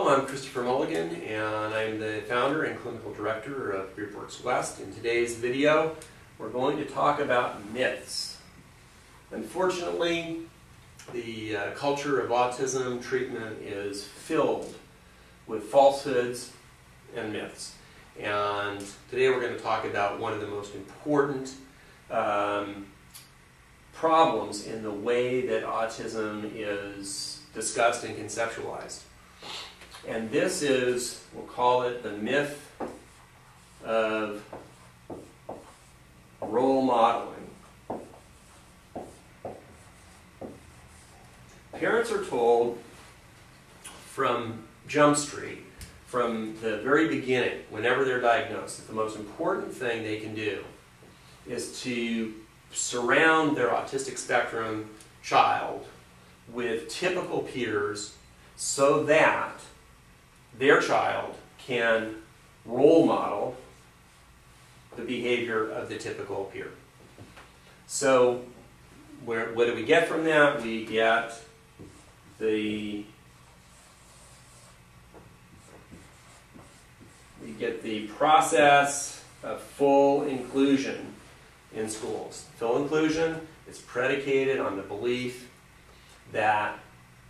Hello, I'm Christopher Mulligan, and I'm the founder and clinical director of GroupWorks West. In today's video, we're going to talk about myths. Unfortunately, the culture of autism treatment is filled with falsehoods and myths. And today we're going to talk about one of the most important problems in the way that autism is discussed and conceptualized. And this is, we'll call it the myth of role modeling. Parents are told from Jump Street, from the very beginning, whenever they're diagnosed, that the most important thing they can do is to surround their autistic spectrum child with typical peers so that their child can role model the behavior of the typical peer. So what do we get from that? We get the process of full inclusion in schools. Full inclusion is predicated on the belief that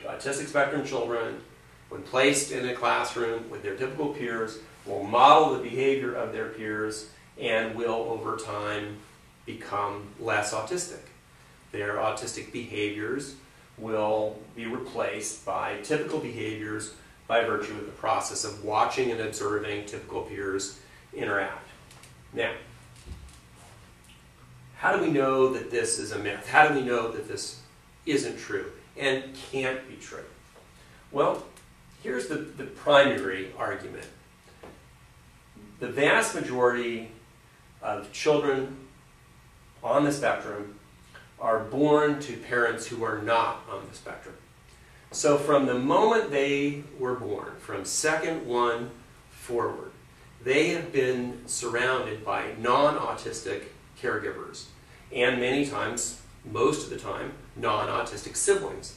autistic spectrum children, when placed in a classroom with their typical peers, will model the behavior of their peers and will, over time, become less autistic. Their autistic behaviors will be replaced by typical behaviors by virtue of the process of watching and observing typical peers interact. Now, how do we know that this is a myth? How do we know that this isn't true and can't be true? Well, here's the primary argument. The vast majority of children on the spectrum are born to parents who are not on the spectrum. So from the moment they were born, from second one forward, they have been surrounded by non-autistic caregivers, and many times, most of the time, non-autistic siblings.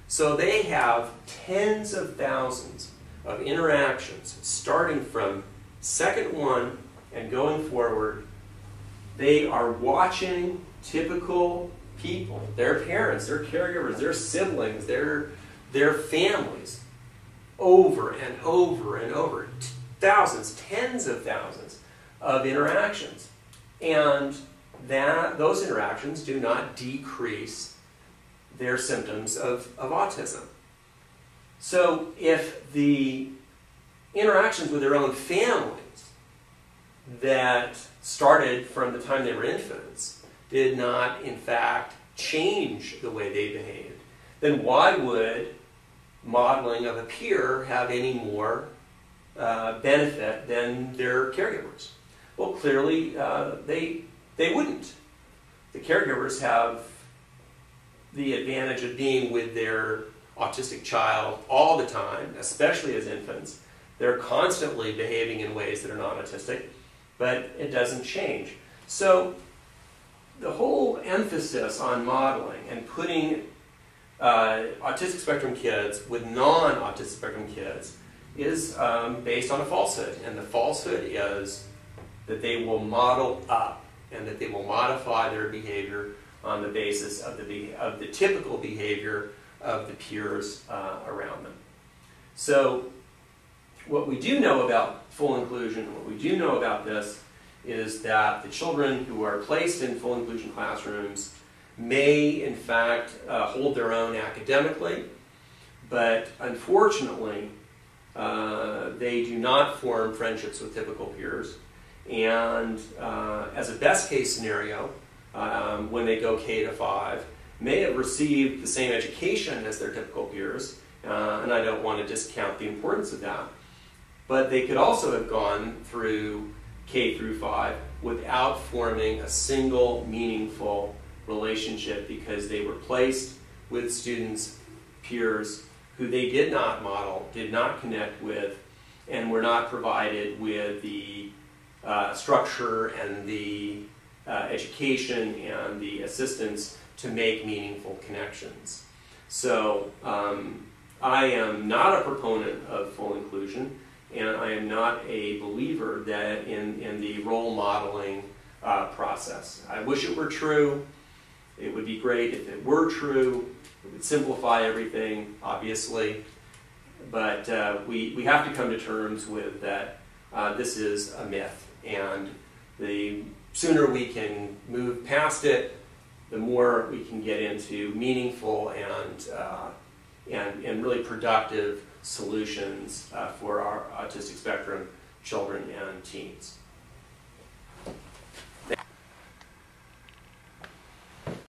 So they have tens of thousands of interactions, starting from second one and going forward. They are watching typical people, their parents, their caregivers, their siblings, their families, over and over and over. Thousands, tens of thousands of interactions. And those interactions do not decrease their symptoms of autism. So if the interactions with their own families that started from the time they were infants did not, in fact, change the way they behaved, then why would modeling of a peer have any more benefit than their caregivers? Well, clearly they wouldn't. The caregivers have the advantage of being with their autistic child all the time, especially as infants. They're constantly behaving in ways that are not autistic, but it doesn't change. So the whole emphasis on modeling and putting autistic spectrum kids with non-autistic spectrum kids is based on a falsehood. And the falsehood is that they will model up and that they will modify their behavior on the basis of the typical behavior of the peers around them. So what we do know about full inclusion, what we do know about this, is that the children who are placed in full inclusion classrooms may, in fact, hold their own academically, but unfortunately, they do not form friendships with typical peers. And as a best case scenario, when they go K to 5, may have received the same education as their typical peers, and I don't want to discount the importance of that, but they could also have gone through K through 5 without forming a single meaningful relationship because they were placed with students, peers, who they did not model, did not connect with, and were not provided with the structure and the education and the assistance to make meaningful connections. So I am not a proponent of full inclusion, and I am not a believer that in the role modeling process. I wish it were true. It would be great if it were true. It would simplify everything, obviously. But we have to come to terms with that this is a myth. And the sooner we can move past it, the more we can get into meaningful and really productive solutions for our autistic spectrum children and teens.